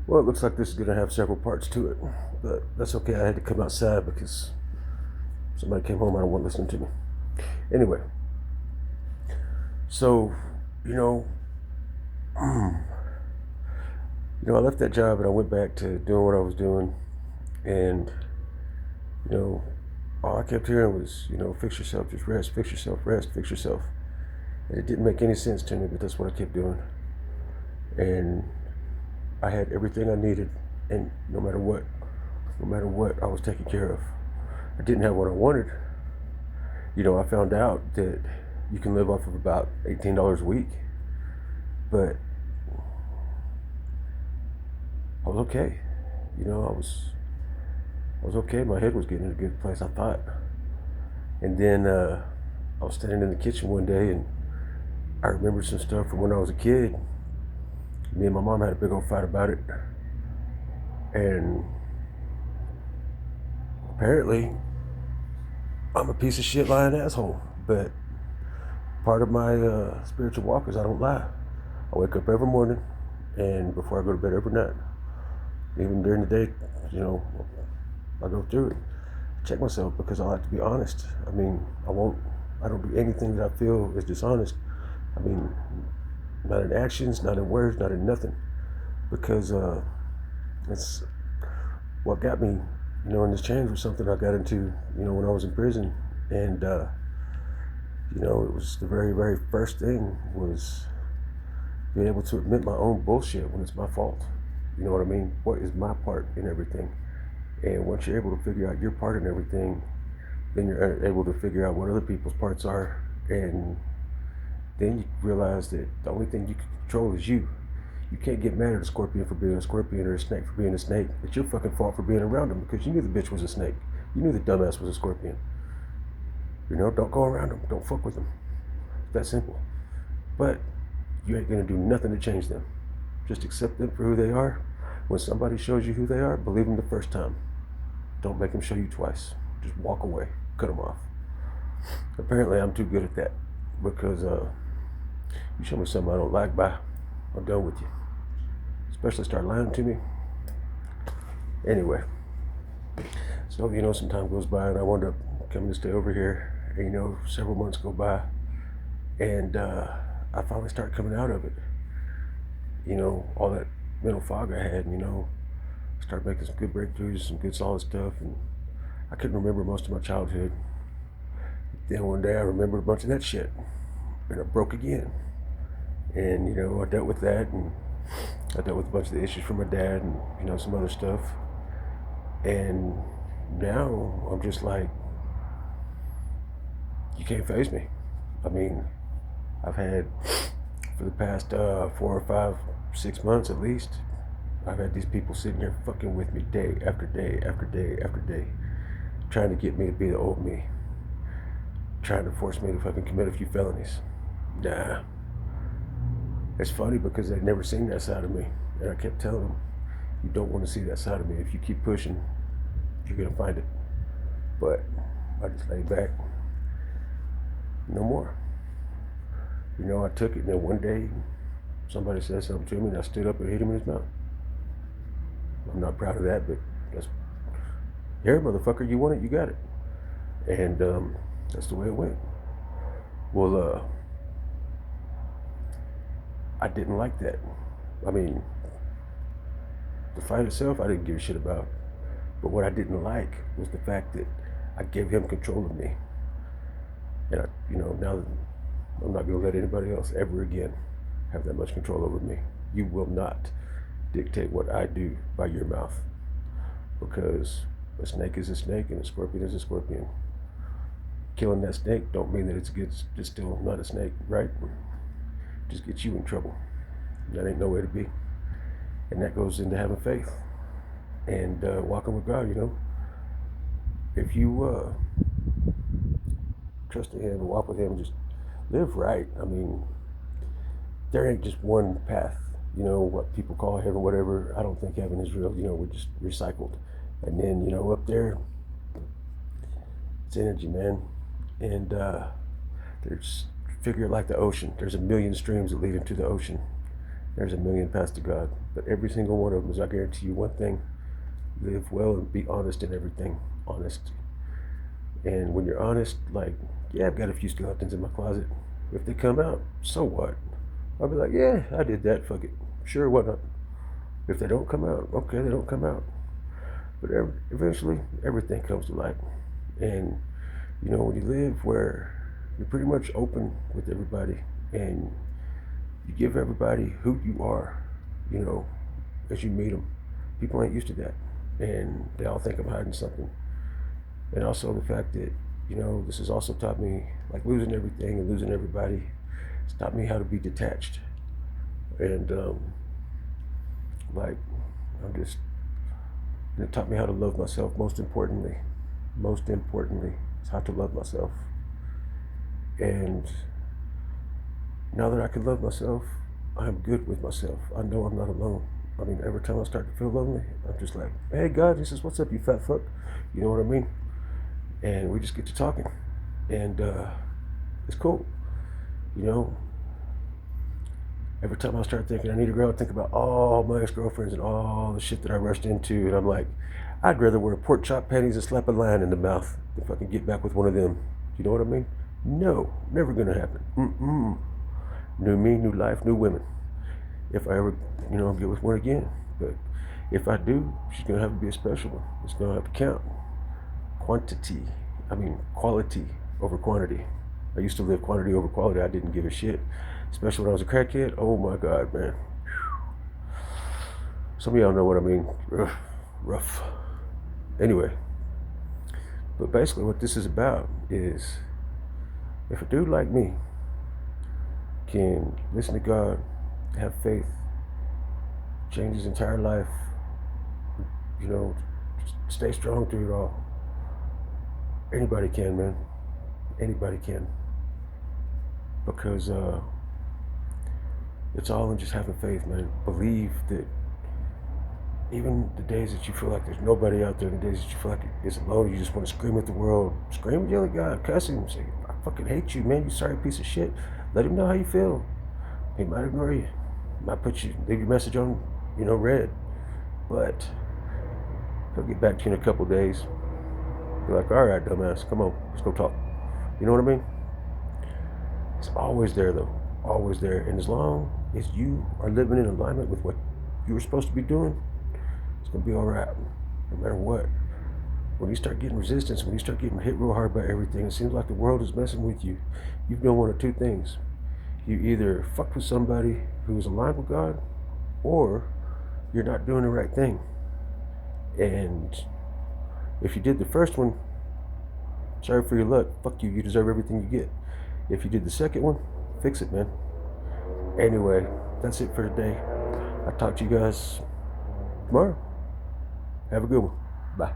Well, it looks like this is going to have several parts to it, but that's okay. I had to come outside because somebody came home. I don't want listening to me. Anyway, so you know, I left that job and I went back to doing what I was doing, and you know, all I kept hearing was, fix yourself, just rest, fix yourself, rest, fix yourself, and it didn't make any sense to me, but that's what I kept doing, and I had everything I needed, and no matter what, I was taken care of. I didn't have what I wanted. I found out that you can live off of about $18 a week, but I was okay. I was okay. My head was getting in a good place, I thought. And then I was standing in the kitchen one day, and I remembered some stuff from when I was a kid. Me and my mom had a big old fight about it, and apparently I'm a piece of shit lying asshole. But part of my spiritual walk is I don't lie. I wake up every morning, and before I go to bed every night, even during the day, you know, I go through it, check myself, because I like to be honest. I mean, I don't do anything that I feel is dishonest. I mean, not in actions, not in words, not in nothing, because it's what got me, in this change was something I got into, when I was in prison, and it was the very, very first thing was being able to admit my own bullshit when it's my fault. You know what I mean? What is my part in everything? And once you're able to figure out your part in everything, then you're able to figure out what other people's parts are, and then you realize that the only thing you can control is you. You can't get mad at a scorpion for being a scorpion or a snake for being a snake. It's your fucking fault for being around them, because you knew the bitch was a snake. You knew the dumbass was a scorpion. Don't go around them. Don't fuck with them. It's that simple. But you ain't gonna do nothing to change them. Just accept them for who they are. When somebody shows you who they are, believe them the first time. Don't make them show you twice. Just walk away. Cut them off. Apparently, I'm too good at that, because you show me something I don't like, bye. I'm done with you. Especially start lying to me. Anyway, so some time goes by, and I wound up coming to stay over here. And, several months go by, and I finally start coming out of it. All that mental fog I had, start making some good breakthroughs, some good solid stuff, and I couldn't remember most of my childhood. Then one day I remembered a bunch of that shit, and I broke again. And I dealt with that, and I dealt with a bunch of the issues from my dad, and some other stuff. And now I'm just like, you can't faze me. I mean, I've had, for the past 4 or 5, 6 months at least, I've had these people sitting here fucking with me day after day after day after day, trying to get me to be the old me, trying to force me to fucking commit a few felonies. Nah. It's funny because they'd never seen that side of me, and I kept telling them, you don't want to see that side of me. If you keep pushing, you're gonna find it. But I just laid back. No more. I took it, and then one day somebody said something to me, and I stood up and hit him in his mouth. I'm not proud of that, but that's, here, motherfucker, you want it, you got it. And that's the way it went. Well, I didn't like that. I mean, the fight itself, I didn't give a shit about. But what I didn't like was the fact that I gave him control of me. And now I'm not gonna let anybody else ever again have that much control over me. You will not dictate what I do by your mouth, because a snake is a snake and a scorpion is a scorpion. Killing that snake don't mean that it's still not a snake, right? Just gets you in trouble. That ain't no way to be. And that goes into having faith and walking with God. If you trust in Him and walk with Him, just live right. I mean, there ain't just one path. What people call heaven, whatever. I don't think heaven is real. We're just recycled. And then up there, it's energy, man. And there's, figure it like the ocean. There's a million streams that lead into the ocean. There's a million paths to God, but every single one of them is, I guarantee you one thing: live well and be honest in everything. Honest. And when you're honest, like, yeah, I've got a few skeletons in my closet. If they come out, so what? I'll be like, yeah, I did that. Fuck it. Sure, why not? If they don't come out, okay, they don't come out. But eventually, everything comes to light. And when you live where you're pretty much open with everybody and you give everybody who you are, as you meet them, people ain't used to that. And they all think I'm hiding something. And also the fact that, this has also taught me, like, losing everything and losing everybody. It's taught me how to be detached. And, like, and it taught me how to love myself, most importantly. Most importantly, is how to love myself. And now that I can love myself, I'm good with myself. I know I'm not alone. I mean, every time I start to feel lonely, I'm just like, hey, God, he says, what's up, you fat fuck? You know what I mean? And we just get to talking. And it's cool. Every time I start thinking I need a girl, I think about all my ex-girlfriends and all the shit that I rushed into. And I'm like, I'd rather wear pork chop panties and slap a lion in the mouth than fucking get back with one of them. You know what I mean? No, never gonna happen. New me, new life, new women. If I ever, get with one again. But if I do, she's gonna have to be a special one. It's gonna have to count. Quality over quantity. I used to live quantity over quality. I didn't give a shit. Especially when I was a crackhead. Oh my God, man. Some of y'all know what I mean. Rough. Anyway. But basically what this is about is, if a dude like me can listen to God, have faith, change his entire life, stay strong through it all, anybody can, man. Anybody can. Because it's all in just having faith, man. Believe that even the days that you feel like there's nobody out there, the days that you feel like it's alone, you just want to scream at the world, scream, yell at God, cuss him, say, I fucking hate you, man, you sorry piece of shit. Let him know how you feel. He might ignore you. Might leave your message on, read. But he'll get back to you in a couple days. Be like, all right, dumbass, come on, let's go talk. You know what I mean? It's always there, though. Always there. And as long as you are living in alignment with what you were supposed to be doing, it's going to be all right, no matter what. When you start getting resistance, when you start getting hit real hard by everything, it seems like the world is messing with you. You've done one of two things. You either fuck with somebody who is aligned with God, or you're not doing the right thing. And if you did the first one, sorry for your luck. Fuck you. You deserve everything you get. If you did the second one, fix it, man. Anyway, that's it for today. I'll talk to you guys tomorrow. Have a good one. Bye.